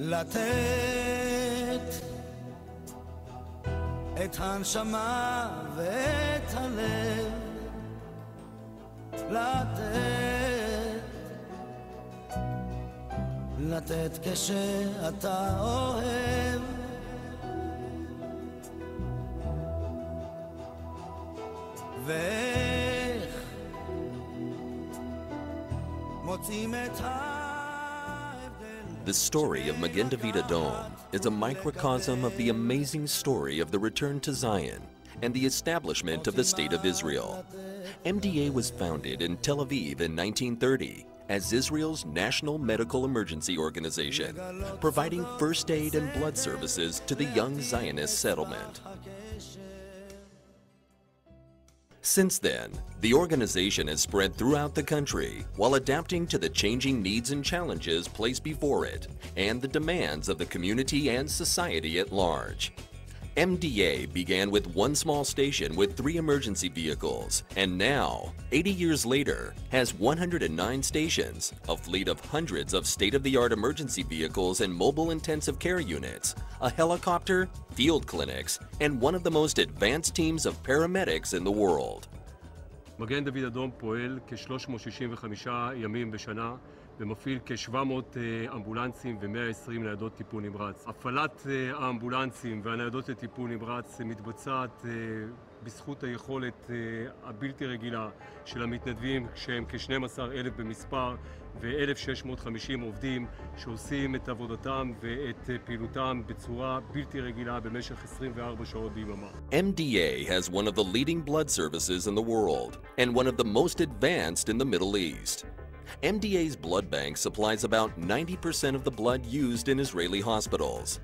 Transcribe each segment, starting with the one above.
לתת את הנשמה ואת הלב, לתת כשאתה אוהב, ואיך מוצאים את The story of Magen Adom is a microcosm of the amazing story of the return to Zion and the establishment of the State of Israel. MDA was founded in Tel Aviv in 1930 as Israel's national medical emergency organization, providing first aid and blood services to the young Zionist settlement. Since then, the organization has spread throughout the country while adapting to the changing needs and challenges placed before it and the demands of the community and society at large. MDA began with one small station with 3 emergency vehicles and now, 80 years later, has 109 stations, a fleet of hundreds of state-of-the-art emergency vehicles and mobile intensive care units, a helicopter, field clinics, and one of the most advanced teams of paramedics in the world. מגן דוד אדום פועל כ-365 ימים בשנה ומפעיל כ-700 אמבולנסים ו-120 ניידות טיפול נמרץ. הפעלת האמבולנסים והניידות לטיפול נמרץ מתבצעת בזכות היכולת הבלתי רגילה של המתנדבים, שהם כ-12,000 במספר ו-1,650 עובדים שעושים את עבודתם ואת פעילותם בצורה בלתי רגילה במשך 24 שעות ביממה. MDA has one of the leading blood services in the world and one of the most advanced in the Middle East. MDA's blood bank supplies about 90% of the blood used in Israeli hospitals.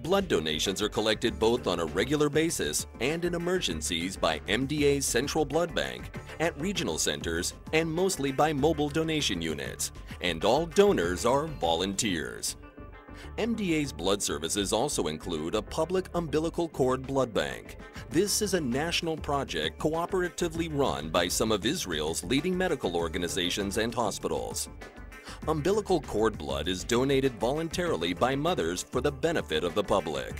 Blood donations are collected both on a regular basis and in emergencies by MDA's Central Blood Bank, at regional centers, and mostly by mobile donation units. And all donors are volunteers. MDA's blood services also include a public umbilical cord blood bank. This is a national project cooperatively run by some of Israel's leading medical organizations and hospitals. Umbilical cord blood is donated voluntarily by mothers for the benefit of the public.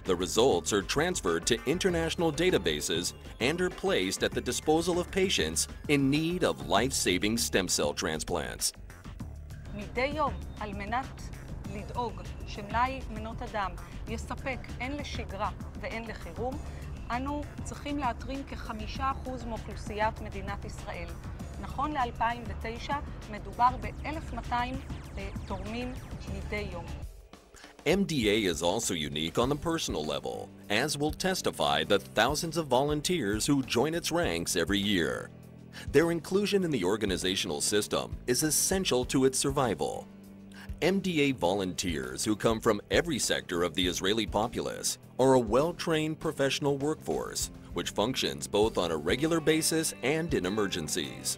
The results are transferred to international databases and are placed at the disposal of patients in need of life-saving stem cell transplants. מדי יום, על מנת לדאוג שמלאי מנות הדם יספק הן לשגרה והן לחירום, אנו צריכים להתרים כ5% מאוכלוסיית מדינת ישראל. נכון ל-2009 מדובר ב-1,200 תורמים מדי יום. MDA is also unique on the personal level, as will testify the thousands of volunteers who join its ranks every year. Their inclusion in the organizational system is essential to its survival. MDA volunteers who come from every sector of the Israeli populace are a well-trained professional workforce, which functions both on a regular basis and in emergencies.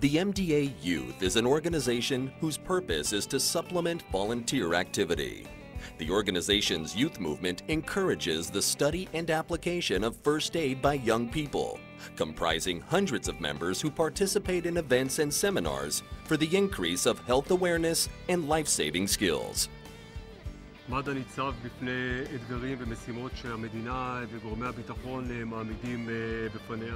The MDA Youth is an organization whose purpose is to supplement volunteer activity. The organization's youth movement encourages the study and application of first aid by young people, comprising hundreds of members who participate in events and seminars for the increase of health awareness and life-saving skills. מד"א ניצב בפני אתגרים ומשימות שהמדינה וגורמי הביטחון מעמידים בפניה.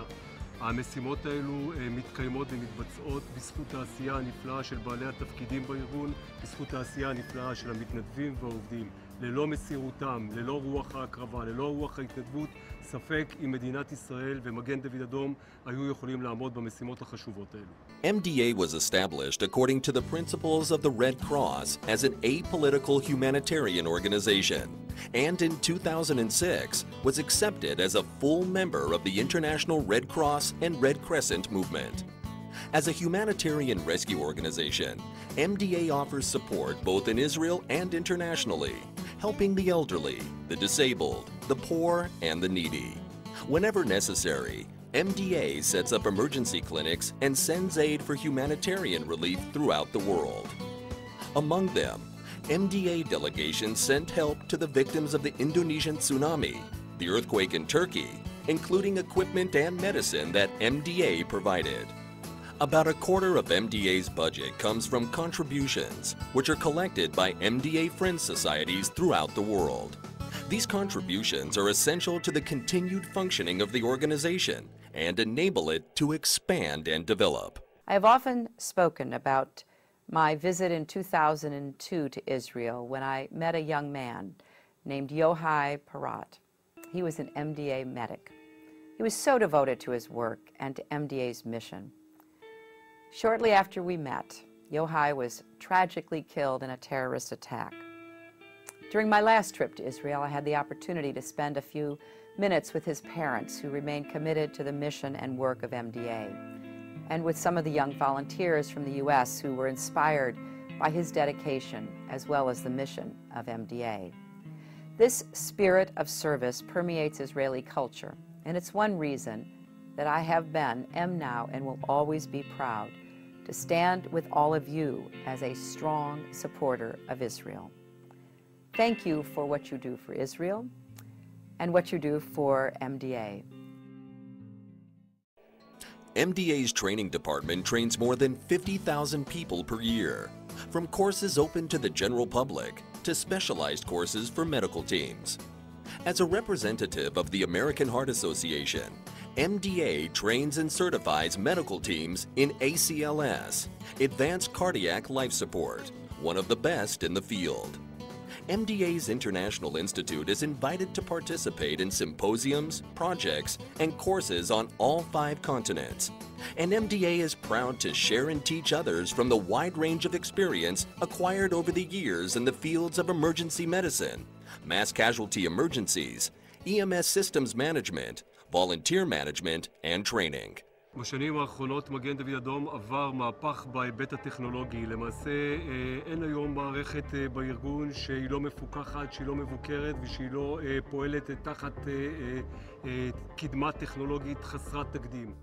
המשימות האלו מתקיימות ומתבצעות בזכות העשייה הנפלאה של בעלי התפקידים בארגון, בזכות העשייה הנפלאה של המתנדבים והעובדים. ללא מסירותם, ללא רוח ההקרבה, ללא רוח ההתנדבות, ספק אם מדינת ישראל ומגן דוד אדום היו יכולים לעמוד במשימות החשובות האלו. MDA was established according to the principles of the Red Cross as an apolitical humanitarian organization, and in 2006 was accepted as a full member of the International Red Cross and Red Crescent movement. As a humanitarian rescue organization, MDA offers support both in Israel and internationally, helping the elderly, the disabled, the poor, and the needy. Whenever necessary, MDA sets up emergency clinics and sends aid for humanitarian relief throughout the world. Among them, MDA delegations sent help to the victims of the Indonesian tsunami, the earthquake in Turkey, including equipment and medicine that MDA provided. About a quarter of MDA's budget comes from contributions, which are collected by MDA Friends Societies throughout the world. These contributions are essential to the continued functioning of the organization and enable it to expand and develop. I have often spoken about my visit in 2002 to Israel when I met a young man named Yohai Parat. He was an MDA medic. He was so devoted to his work and to MDA's mission. Shortly after we met, Yohai was tragically killed in a terrorist attack. During my last trip to Israel, I had the opportunity to spend a few minutes with his parents, who remained committed to the mission and work of MDA, and with some of the young volunteers from the U.S. who were inspired by his dedication as well as the mission of MDA. This spirit of service permeates Israeli culture, and it's one reason that I have been, am now, and will always be proud to stand with all of you as a strong supporter of Israel. Thank you for what you do for Israel and what you do for MDA. MDA's training department trains more than 50,000 people per year, from courses open to the general public to specialized courses for medical teams. As a representative of the American Heart Association, MDA trains and certifies medical teams in ACLS, Advanced Cardiac Life Support, one of the best in the field. MDA's International Institute is invited to participate in symposiums, projects, and courses on all 5 continents. And MDA is proud to share and teach others from the wide range of experience acquired over the years in the fields of emergency medicine, mass casualty emergencies, EMS systems management, volunteer management, and training. בשנים האחרונות מגן דוד אדום עבר מהפך בהיבט הטכנולוגי. למעשה אין היום מערכת בארגון שהיא לא מפוקחת, שהיא לא מבוקרת ושהיא לא פועלת תחת קדמה טכנולוגית חסרת תקדים.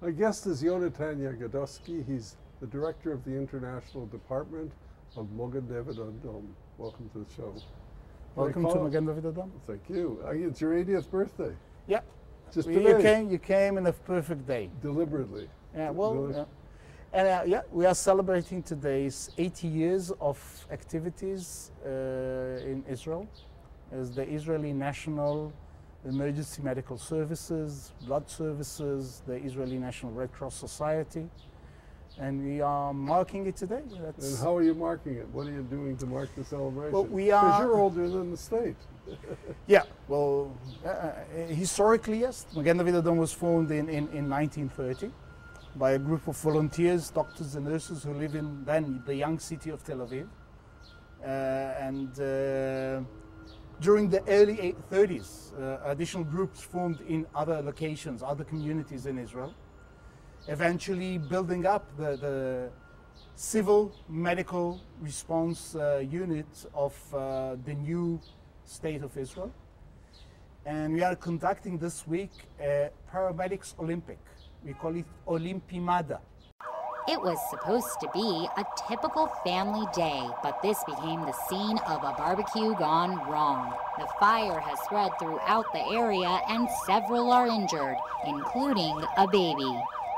Our guest is Yonatan Yagodowski. He's the director of the International Department of Magen David Adom. Welcome to the show. Welcome to Magen David Adom. Thank you. It's your 80th birthday. Yeah. Just you came in a perfect day. Deliberately. Yeah, well, yeah. And yeah, we are celebrating today's 80 years of activities in Israel as the Israeli National Emergency Medical Services, Blood Services, the Israeli National Red Cross Society, and we are marking it today. And how are you marking it? What are you doing to mark the celebration? Well, we are... Because you're older than the state. Yeah, well, historically, yes. Magen David Adom was formed in 1930 by a group of volunteers, doctors and nurses who live in then the young city of Tel Aviv. During the early 30s, additional groups formed in other locations, other communities in Israel, eventually building up the civil medical response unit of the new state of Israel. And we are conducting this week a Paramedics Olympic. We call it Olympimada. It was supposed to be a typical family day, but this became the scene of a barbecue gone wrong. The fire has spread throughout the area and several are injured, including a baby.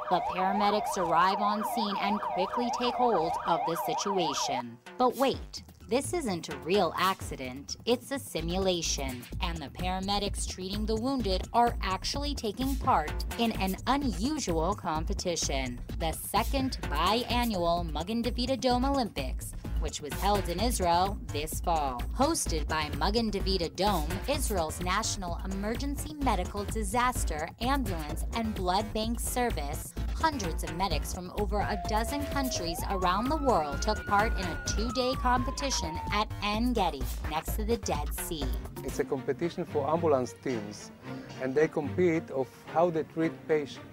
The paramedics arrive on scene and quickly take hold of the situation. But wait, this isn't a real accident, it's a simulation, and the paramedics treating the wounded are actually taking part in an unusual competition, the second biannual Magen David Adom Olympics, which was held in Israel this fall. Hosted by Magen David Adom, Israel's National Emergency Medical Disaster Ambulance and Blood Bank Service, hundreds of medics from over a dozen countries around the world took part in a 2-day competition at En Gedi, next to the Dead Sea. It's a competition for ambulance teams, and they compete of how they treat patients.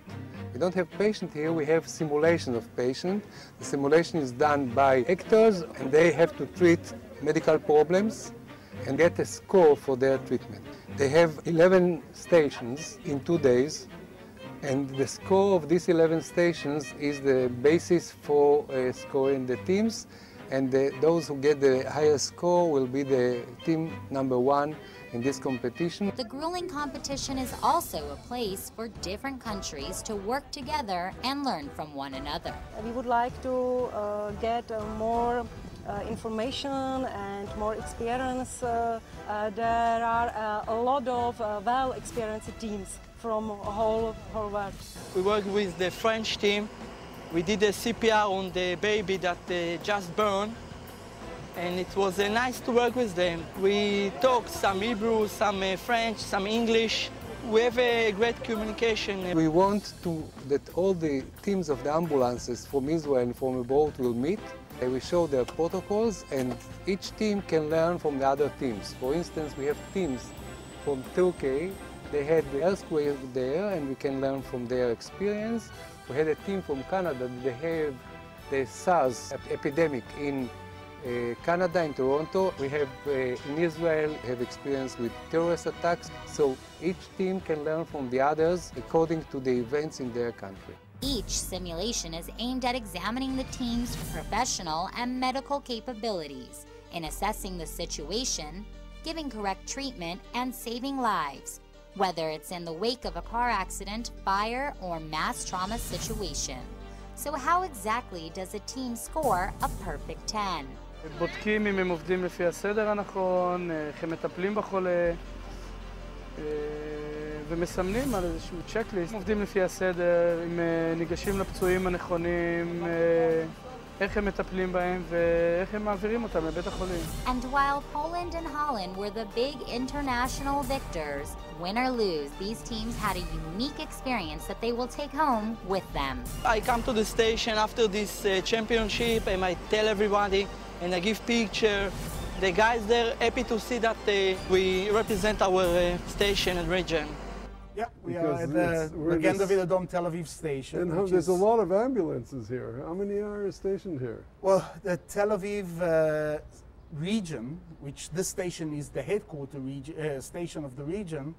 We don't have patient here, we have simulation of patient. The simulation is done by actors, and they have to treat medical problems and get a score for their treatment. They have 11 stations in 2 days, And the score of these 11 stations is the basis for scoring the teams, and those who get the highest score will be the team number 1 in this competition. The grueling competition is also a place for different countries to work together and learn from one another. We would like to get more information and more experience. There are a lot of well-experienced teams from whole world. We work with the French team. We did a CPR on the baby that just burned, and it was nice to work with them. We talk some Hebrew, some French, some English. We have a great communication. We want that all the teams of the ambulances from Israel and from abroad will meet. We show their protocols, and each team can learn from the other teams. For instance, we have teams from Turkey. They had the earthquake there, and we can learn from their experience. We had a team from Canada. They have the SARS epidemic in Canada, in Toronto. We have in Israel have experience with terrorist attacks. So each team can learn from the others according to the events in their country. Each simulation is aimed at examining the team's professional and medical capabilities in assessing the situation, giving correct treatment, and saving lives, whether it's in the wake of a car accident, fire, or mass trauma situation. So how exactly does a team score a perfect 10? בודקים אם הם עובדים לפי הסדר הנכון, איך הם מטפלים בחולה, ומסמנים על איזשהו צ'קליסט. עובדים לפי הסדר, אם ניגשים לפצועים הנכונים, איך הם מטפלים בהם ואיך הם מעבירים אותם לבית החולים. And while Poland and Holland were the big international victors, win or lose, these teams had a unique experience that they will take home with them. I come to the station after this championship and I tell everybody and I give picture. The guys there happy to see that we represent our station and region. Yeah, we are at the Magen Adom Tel Aviv station. And there's a lot of ambulances here. How many are stationed here? Well, the Tel Aviv region, which this station is the headquarter station of the region,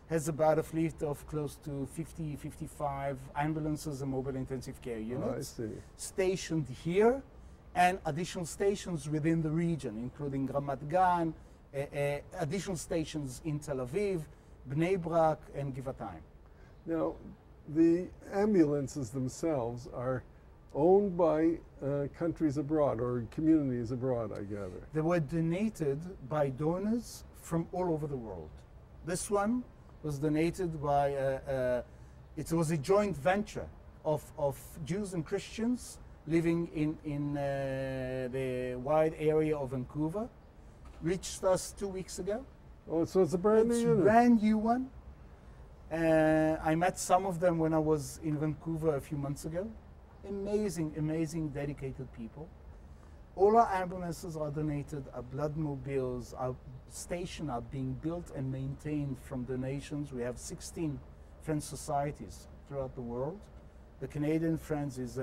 has about a fleet of close to 50, 55 ambulances and mobile intensive care units stationed here, and additional stations within the region, including Ramat Gan, additional stations in Tel Aviv, Bnei Brak, and Givatayim. Now, the ambulances themselves are owned by countries abroad or communities abroad, I gather. They were donated by donors from all over the world. This one was donated by, it was a joint venture of Jews and Christians living in the wide area of Vancouver. Reached us 2 weeks ago. Oh, so it's a brand new unit. It's a brand new one. I met some of them when I was in Vancouver a few months ago. Amazing, amazing, dedicated people. All our ambulances are donated, our blood mobiles, our station are being built and maintained from donations. We have 16 Friends societies throughout the world. The Canadian Friends is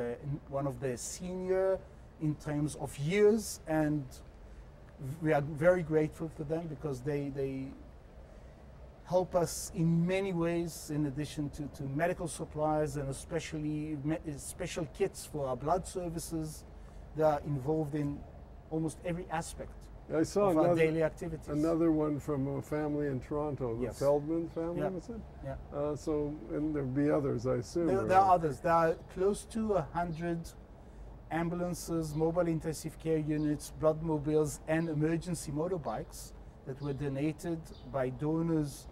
one of the senior in terms of years, and we are very grateful to them because they help us in many ways, in addition to medical supplies and especially special kits for our blood services. They are involved in almost every aspect of our daily activities. Another one from a family in Toronto, the Feldman family, was it? Yeah. And there'll be others, I assume. There are others. There are close to 100 ambulances, mobile intensive care units, blood mobiles, and emergency motorbikes that were donated by donors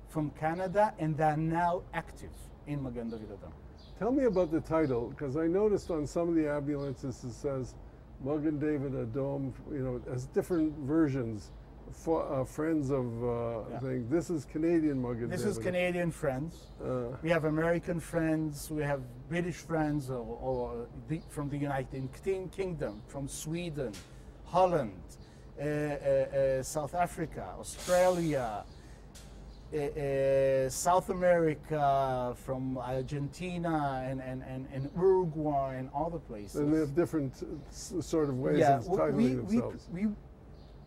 from Canada, and they are now active in Magen David Adom. Tell me about the title, because I noticed on some of the ambulances it says Magen David Adom, you know, as different versions. For friends of thing. This is Canadian Magen David. This is Canadian Friends. We have American Friends. We have British Friends, from the United Kingdom, from Sweden, Holland, South Africa, Australia, South America, from Argentina and Uruguay and other places. And they have different sort of ways of titling themselves.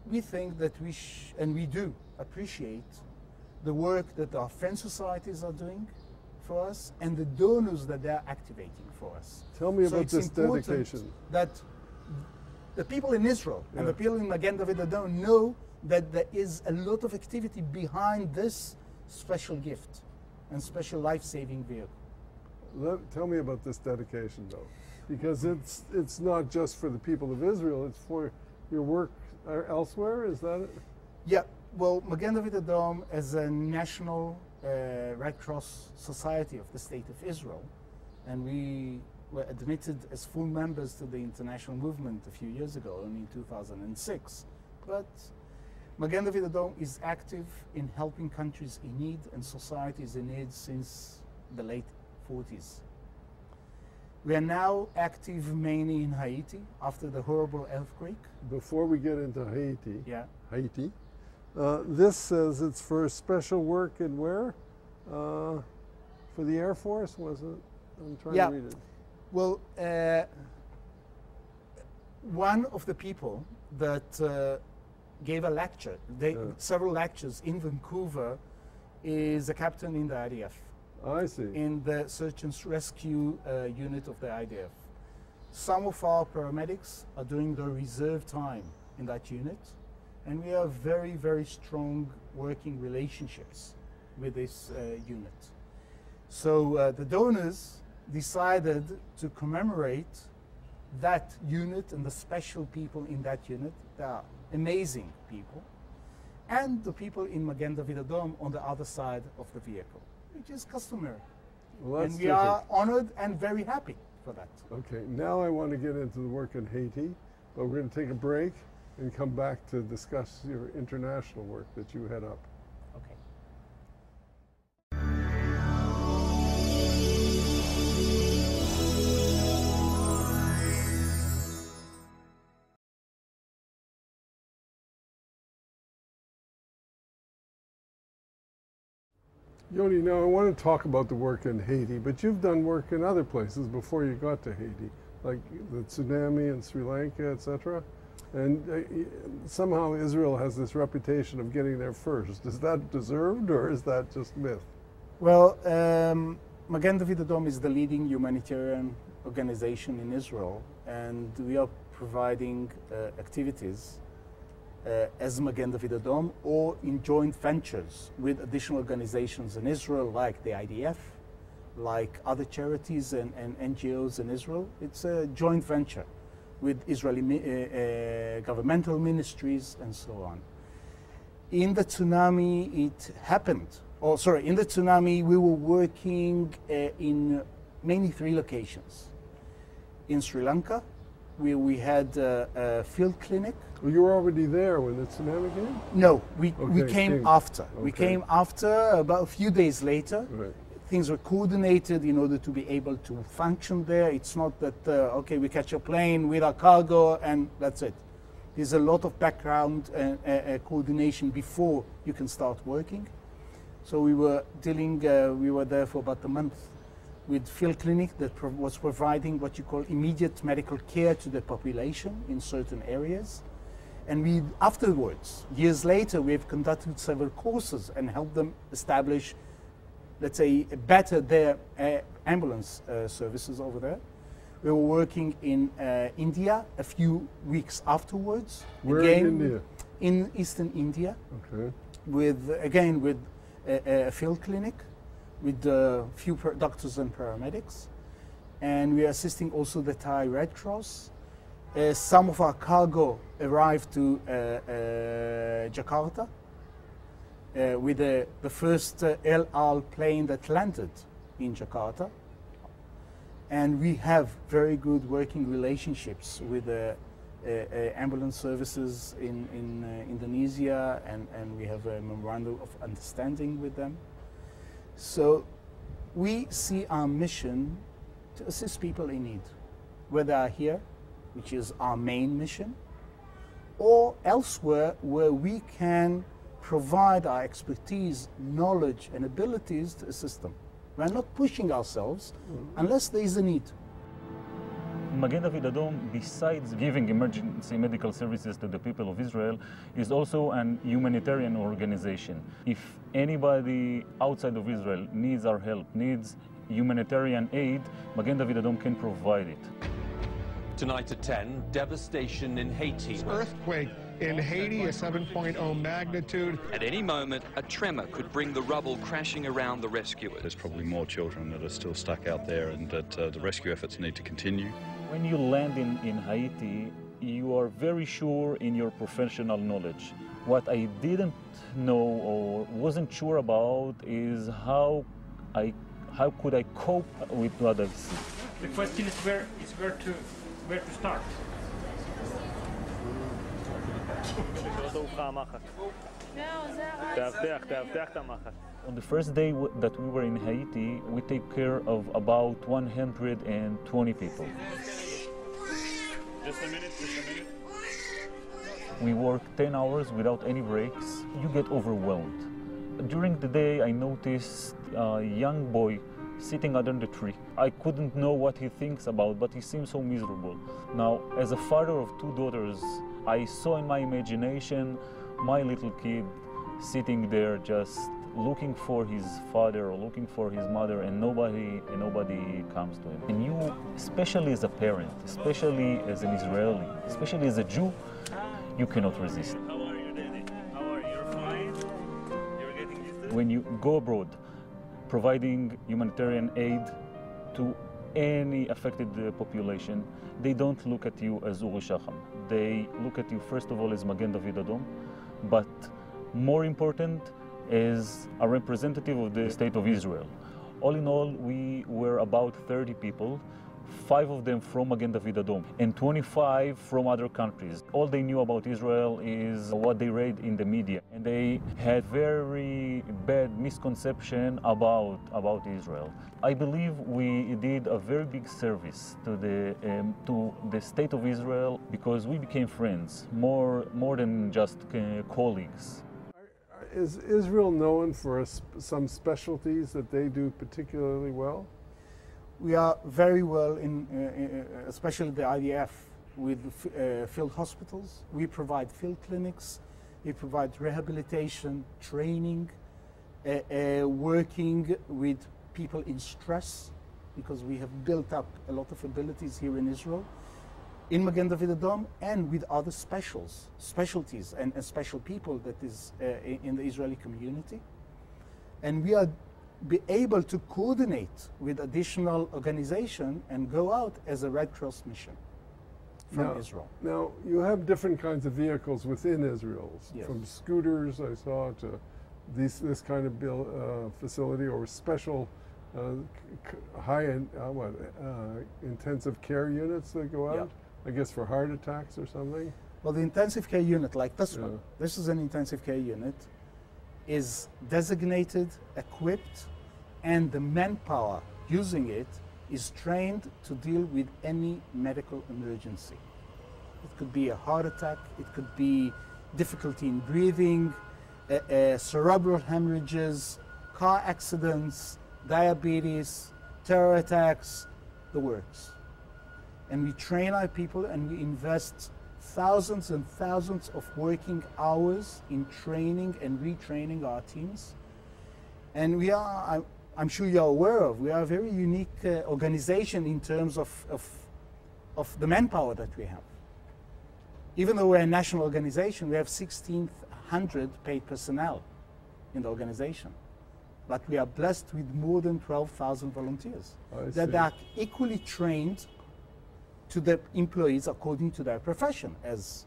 We think that and we do appreciate the work that our friend societies are doing for us and the donors that they're activating for us. Tell me So about it's this important dedication. that the people in Israel and the people in Magen David Adom know that there is a lot of activity behind this special gift and special life-saving vehicle. Tell me about this dedication, though, because it's not just for the people of Israel, it's for your work elsewhere, is that it? Yeah, well, Magen David Adom as a national Red Cross society of the State of Israel, and we were admitted as full members to the international movement a few years ago, in 2006. But Magen David Adom is active in helping countries in need and societies in need since the late 40s. We are now active mainly in Haiti after the horrible earthquake. Before we get into Haiti, Haiti. This says it's for special work in where? For the Air Force, was it? I'm trying to read it. Well, one of the people that gave a lecture, several lectures in Vancouver, is a captain in the IDF. I see. In the search and rescue unit of the IDF. Some of our paramedics are doing their reserve time in that unit, and we have very, very strong working relationships with this unit. So the donors decided to commemorate that unit and the special people in that unit. They are amazing people, and the people in Magen David Adom on the other side of the vehicle, which is customary. Well, and we are honored and very happy for that. Okay, now I want to get into the work in Haiti, but we're going to take a break and come back to discuss your international work that you head up. Okay. Yoni, now I want to talk about the work in Haiti, but you've done work in other places before you got to Haiti, like the tsunami in Sri Lanka, etc. And somehow Israel has this reputation of getting there first. Is that deserved, or is that just myth? Well, Magen David Adom is the leading humanitarian organization in Israel, and we are providing activities as Magen David Adom or in joint ventures with additional organizations in Israel, like the IDF, like other charities and NGOs in Israel. It's a joint venture with Israeli governmental ministries and so on. In the tsunami, it happened. Oh, sorry, in the tsunami, we were working in mainly 3 locations. In Sri Lanka, where we had a field clinic. Well, you were already there when the tsunami came? No, we came after. Okay. We came after, about a few days later. Right. Things were coordinated in order to be able to function there. It's not that, okay, we catch a plane with our cargo and that's it. There's a lot of background and coordination before you can start working. So we were dealing, we were there for about a month with field clinic that was providing what you call immediate medical care to the population in certain areas. And we, afterwards, years later, we have conducted several courses and helped them establish, let's say, better their ambulance services over there. We were working in India a few weeks afterwards. Where in India? In eastern India. Okay. With, again, with a field clinic, with a few doctors and paramedics. And we are assisting also the Thai Red Cross. Some of our cargo arrived to Jakarta with the first El Al plane that landed in Jakarta. And we have very good working relationships with ambulance services in Indonesia, and we have a memorandum of understanding with them. So we see our mission to assist people in need, whether they are here, which is our main mission, or elsewhere where we can provide our expertise, knowledge, and abilities to assist them. We're not pushing ourselves unless there is a need. Magen David Adom, besides giving emergency medical services to the people of Israel, is also an humanitarian organization. If anybody outside of Israel needs our help, needs humanitarian aid, Magen David Adom can provide it. Tonight at 10, devastation in Haiti. Earthquake in Haiti, a 7.0 magnitude. At any moment, a tremor could bring the rubble crashing around the rescuers. There's probably more children that are still stuck out there and that the rescue efforts need to continue. When you land in Haiti, you are very sure in your professional knowledge. What I didn't know or wasn't sure about is how could I cope with what I see. The question is where to start. On the first day that we were in Haiti, we take care of about 120 people. Just a minute. We work 10 hours without any breaks. You get overwhelmed. During the day, I noticed a young boy sitting under the tree. I couldn't know what he thinks about, but he seems so miserable. Now, as a father of 2 daughters, I saw in my imagination my little kid sitting there just looking for his father or looking for his mother, and nobody comes to him. And you, especially as a parent, especially as an Israeli, especially as a Jew, you cannot resist. How are you, Daddy? How are you? You're fine? You're getting used to it? When you go abroad, providing humanitarian aid to any affected population, they don't look at you as Uri Shacham. They look at you, first of all, as Magen David Adom, but more important, as a representative of the State of Israel. All in all, we were about 30 people, 5 of them from Magen David Adom, and 25 from other countries. All they knew about Israel is what they read in the media, and they had very bad misconception about Israel. I believe we did a very big service to the State of Israel because we became friends, more than just colleagues. Is Israel known for some specialties that they do particularly well? We are very well especially the IDF, with field hospitals. We provide field clinics. We provide rehabilitation, training, working with people in stress, because we have built up a lot of abilities here in Israel, in Magen David Adom, and with other specialties and special people that is in the Israeli community. And we are able to coordinate with additional organization and go out as a Red Cross mission from Israel. Now, you have different kinds of vehicles within Israel, yes, from scooters, I saw, to this kind of facility, or special high-end, intensive care units that go out, yeah, I guess for heart attacks or something? Well, the intensive care unit like this one, this is an intensive care unit, is designated, equipped, and the manpower using it is trained to deal with any medical emergency. It could be a heart attack, it could be difficulty in breathing, cerebral hemorrhages, car accidents, diabetes, terror attacks, the works. And we train our people, and we invest thousands and thousands of working hours in training and retraining our teams. And we are, I'm sure you're aware of, we are a very unique organization in terms of the manpower that we have. Even though we're a national organization, we have 1,600 paid personnel in the organization. But we are blessed with more than 12,000 volunteers that are equally trained to the employees according to their profession, as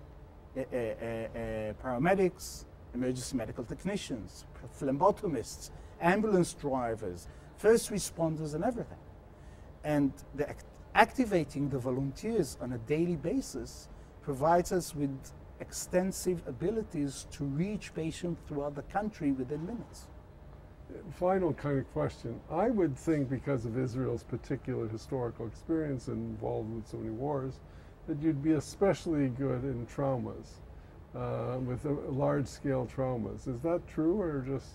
paramedics, emergency medical technicians, phlebotomists, ambulance drivers, first responders, and everything. And activating the volunteers on a daily basis provides us with extensive abilities to reach patients throughout the country within minutes. Final kind of question. I would think, because of Israel's particular historical experience involved with so many wars, that you'd be especially good in traumas, with large-scale traumas. Is that true, or just...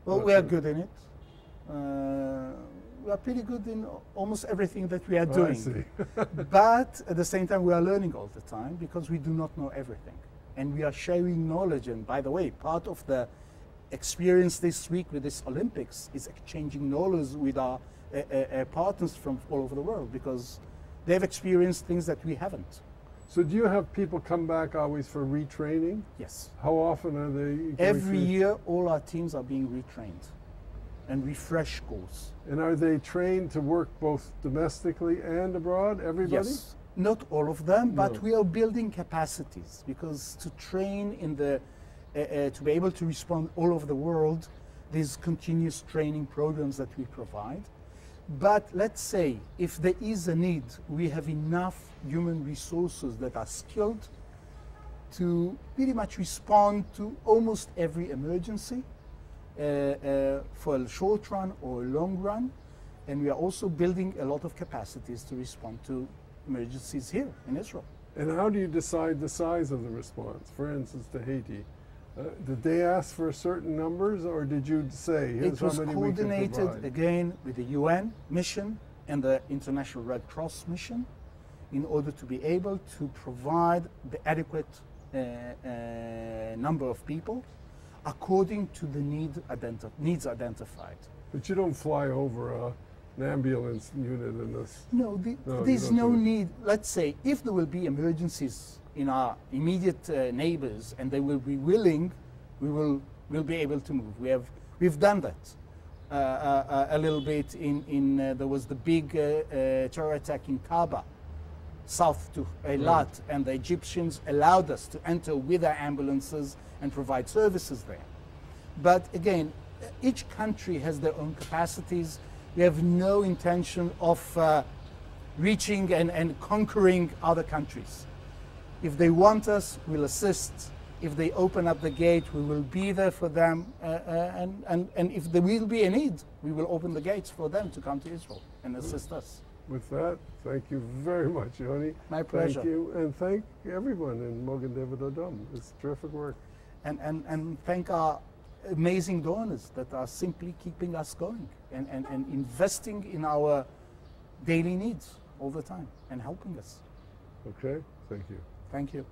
Well, we are good in it. We are pretty good in almost everything that we are doing. I see. But at the same time, we are learning all the time, because we do not know everything. And we are sharing knowledge. And by the way, part of the experience this week with this Olympics is exchanging knowledge with our partners from all over the world because they've experienced things that we haven't. So do you have people come back always for retraining? Yes. How often are they going Every year, all our teams are being retrained and refresh course. And are they trained to work both domestically and abroad, everybody? Yes. Not all of them, but we are building capacities because to train in the, to be able to respond all over the world, there's continuous training programs that we provide. But let's say if there is a need, we have enough human resources that are skilled to pretty much respond to almost every emergency for a short run or a long run. And we are also building a lot of capacities to respond to emergencies here in Israel. And how do you decide the size of the response? For instance, to Haiti, did they ask for certain numbers, or did you say, here's how many we can provide? It was coordinated again with the UN mission and the International Red Cross mission in order to be able to provide the adequate number of people according to the needs identified. But you don't fly over an ambulance unit in this. No, there's no need. Let's say if there will be emergencies in our immediate neighbors and they will be willing, we'll be able to move. We've done that a little bit. There was the big terror attack in Kaaba, south to Eilat, and the Egyptians allowed us to enter with our ambulances and provide services there. But again, each country has their own capacities. We have no intention of reaching and conquering other countries. If they want us, we'll assist. If they open up the gate, we will be there for them. And if there will be a need, we will open the gates for them to come to Israel and assist us. With that, thank you very much, Yoni. My pleasure. Thank you, and thank everyone in Magen David Adom. It's terrific work. And thank our amazing donors that are simply keeping us going and investing in our daily needs all the time and helping us. Okay, thank you. Thank you.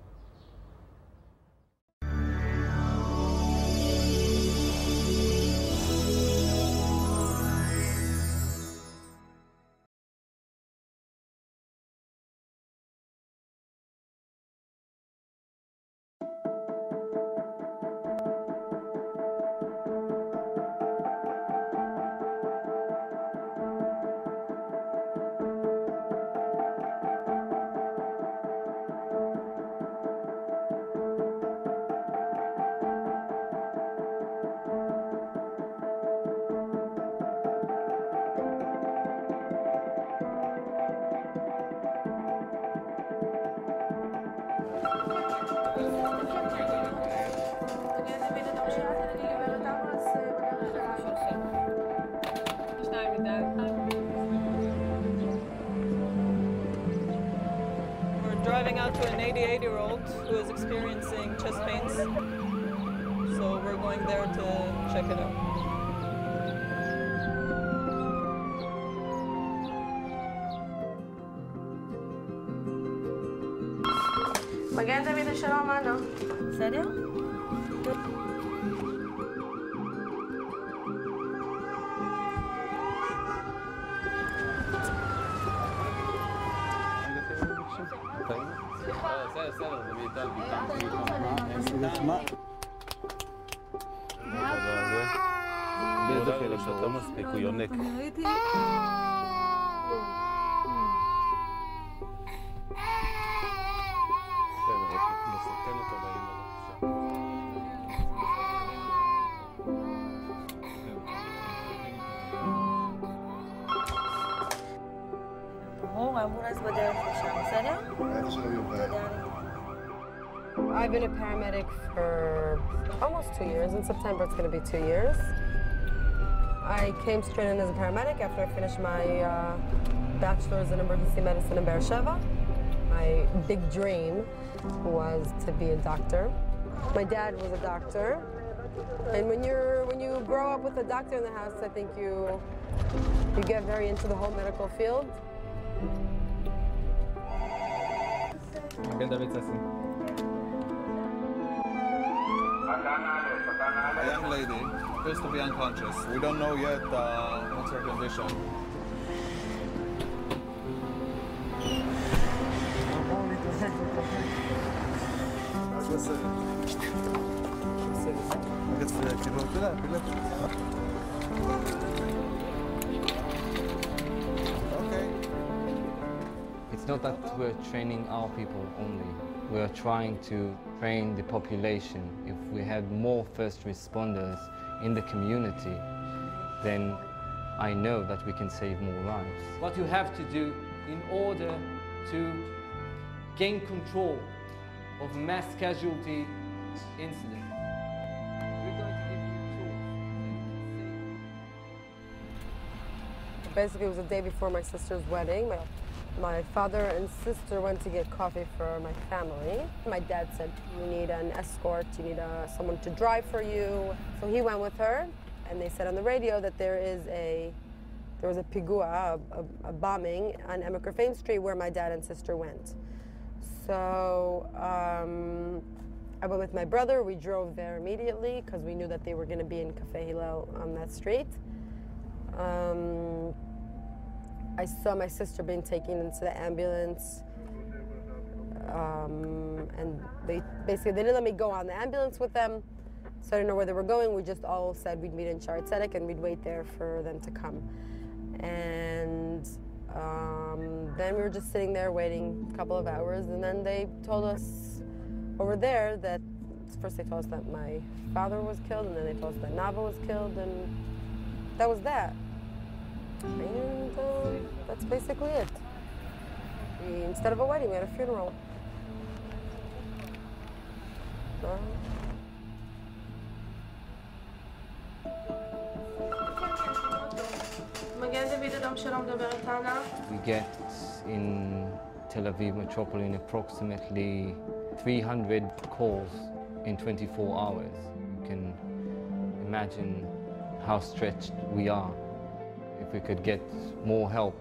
We're driving out to an 88-year-old who is experiencing chest pains. So we're going there to check it out. מגן דוד השלום, אנו. בסדר? באיזה חלק שאתה מספיק, הוא יונק. I've been a paramedic for almost 2 years. In September, it's going to be 2 years. I came straight in as a paramedic after I finished my bachelor's in emergency medicine in Beersheba. My big dream was to be a doctor. My dad was a doctor. And when you grow up with a doctor in the house, I think you get very into the whole medical field. A young lady appears to be unconscious. We don't know yet what's her condition. It's not that we're training our people only. We are trying to train the population. If we had more first responders in the community, then I know that we can save more lives. What you have to do in order to gain control of mass casualty incident. We're going to give you tools. Basically, it was the day before my sister's wedding. My father and sister went to get coffee for my family. My dad said, you need an escort, you need someone to drive for you. So he went with her, and they said on the radio that there was a pigua, a bombing on Emiker Fame Street where my dad and sister went. So I went with my brother. We drove there immediately because we knew that they were going to be in Cafe Hillel on that street. I saw my sister being taken into the ambulance, and they didn't let me go on the ambulance with them, so I didn't know where they were going. We just all said we'd meet in Shaare Zedek and we'd wait there for them to come. And then we were just sitting there waiting a couple of hours, and then they told us over there that, first they told us that my father was killed, and then they told us that Nava was killed, and that was that. And that's basically it. Instead of a wedding, we had a funeral. Magen David Adom שלום מדברת הלאה. We get in Tel Aviv metropolitan approximately 300 calls in 24 hours. You can imagine how stretched we are. If we could get more help,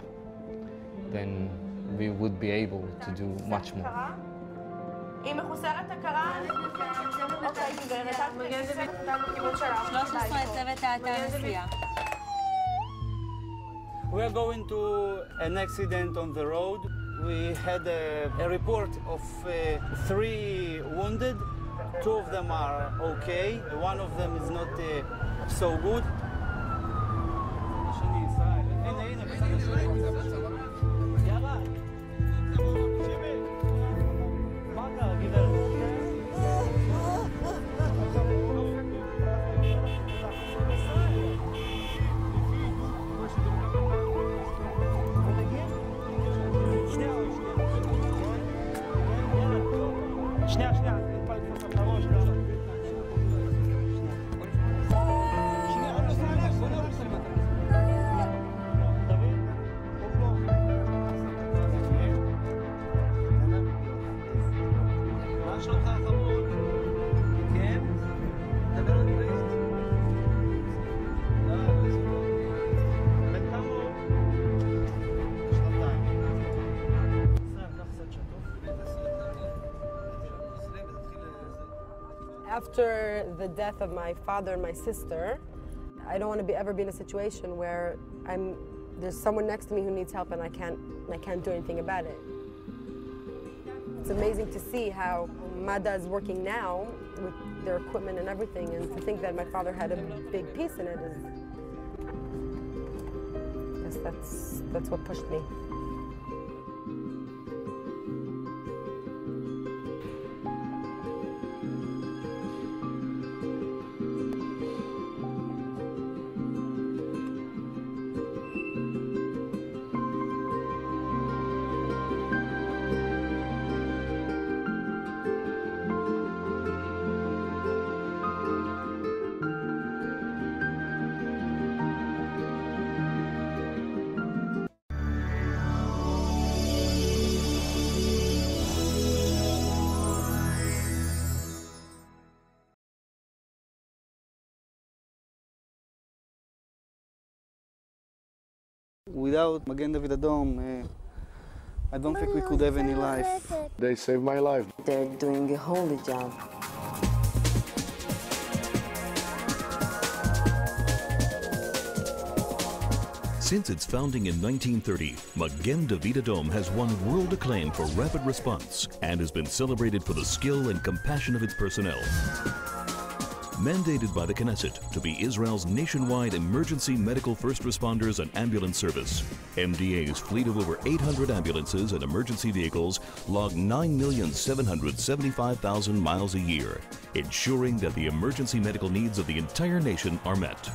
then we would be able to do much more. היא מחוסרת הכרה? אוקיי, גברת, את מגן דוד בכיוון שלך. 13 צוות הנסיעה. We are going to an accident on the road. We had a report of 3 wounded. 2 of them are okay. 1 of them is not so good. After the death of my father and my sister, I don't want to ever be in a situation where there's someone next to me who needs help and I can't do anything about it. It's amazing to see how Madda is working now with their equipment and everything, and to think that my father had a big piece in it is, I guess that's what pushed me. Without Magen David Adom, I don't think we could have any life. They saved my life. They're doing a holy job. Since its founding in 1930, Magen Adom has won world acclaim for rapid response and has been celebrated for the skill and compassion of its personnel. Mandated by the Knesset to be Israel's nationwide emergency medical first responders and ambulance service, MDA's fleet of over 800 ambulances and emergency vehicles log 9,775,000 miles a year, ensuring that the emergency medical needs of the entire nation are met.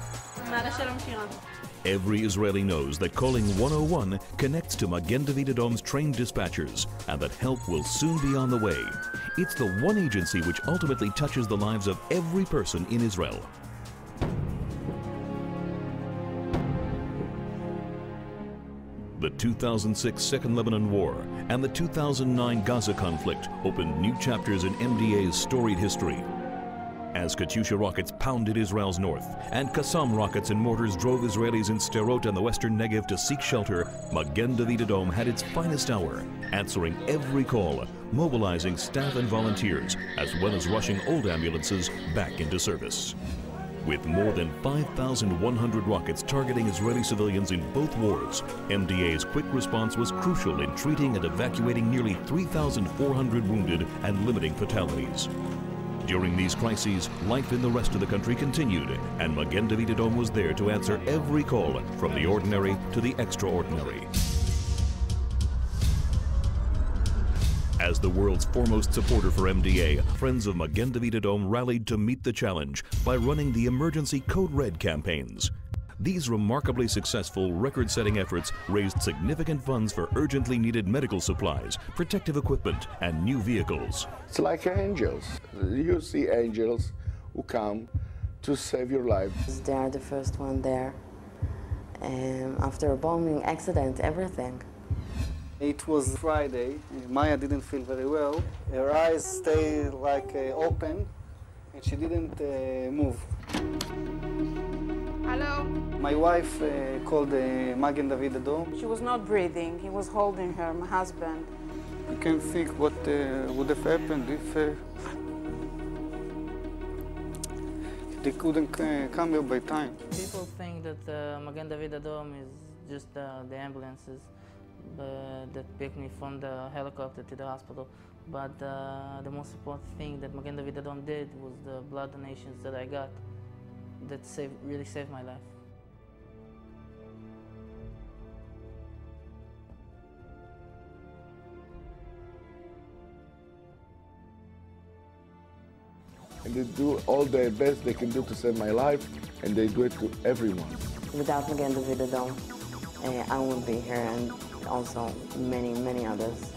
Every Israeli knows that calling 101 connects to Magen Adom's trained dispatchers and that help will soon be on the way. It's the one agency which ultimately touches the lives of every person in Israel. The 2006 Second Lebanon War and the 2009 Gaza conflict opened new chapters in MDA's storied history. As Katyusha rockets pounded Israel's north and Qassam rockets and mortars drove Israelis in Sderot and the western Negev to seek shelter, Magen Adom had its finest hour, answering every call, mobilizing staff and volunteers, as well as rushing old ambulances back into service. With more than 5,100 rockets targeting Israeli civilians in both wars, MDA's quick response was crucial in treating and evacuating nearly 3,400 wounded and limiting fatalities. During these crises, life in the rest of the country continued, and Magen Adom was there to answer every call, from the ordinary to the extraordinary. As the world's foremost supporter for MDA, friends of Magen Adom rallied to meet the challenge by running the Emergency Code Red campaigns. These remarkably successful, record-setting efforts raised significant funds for urgently needed medical supplies, protective equipment, and new vehicles. It's like angels. You see angels who come to save your life. They are the first one there. After a bombing accident, everything. It was Friday. Maya didn't feel very well. Her eyes stayed open, and she didn't move. Hello? My wife called Magen Adom. She was not breathing. He was holding her, my husband. I can't think what would have happened if they couldn't come here by time. People think that Magen Adom is just the ambulances that picked me from the helicopter to the hospital. But the most important thing that Magen Adom did was the blood donations that I got. That really saved my life. And they do all their best they can do to save my life, and they do it to everyone. Without Magen Adom, I wouldn't be here, and also many, many others.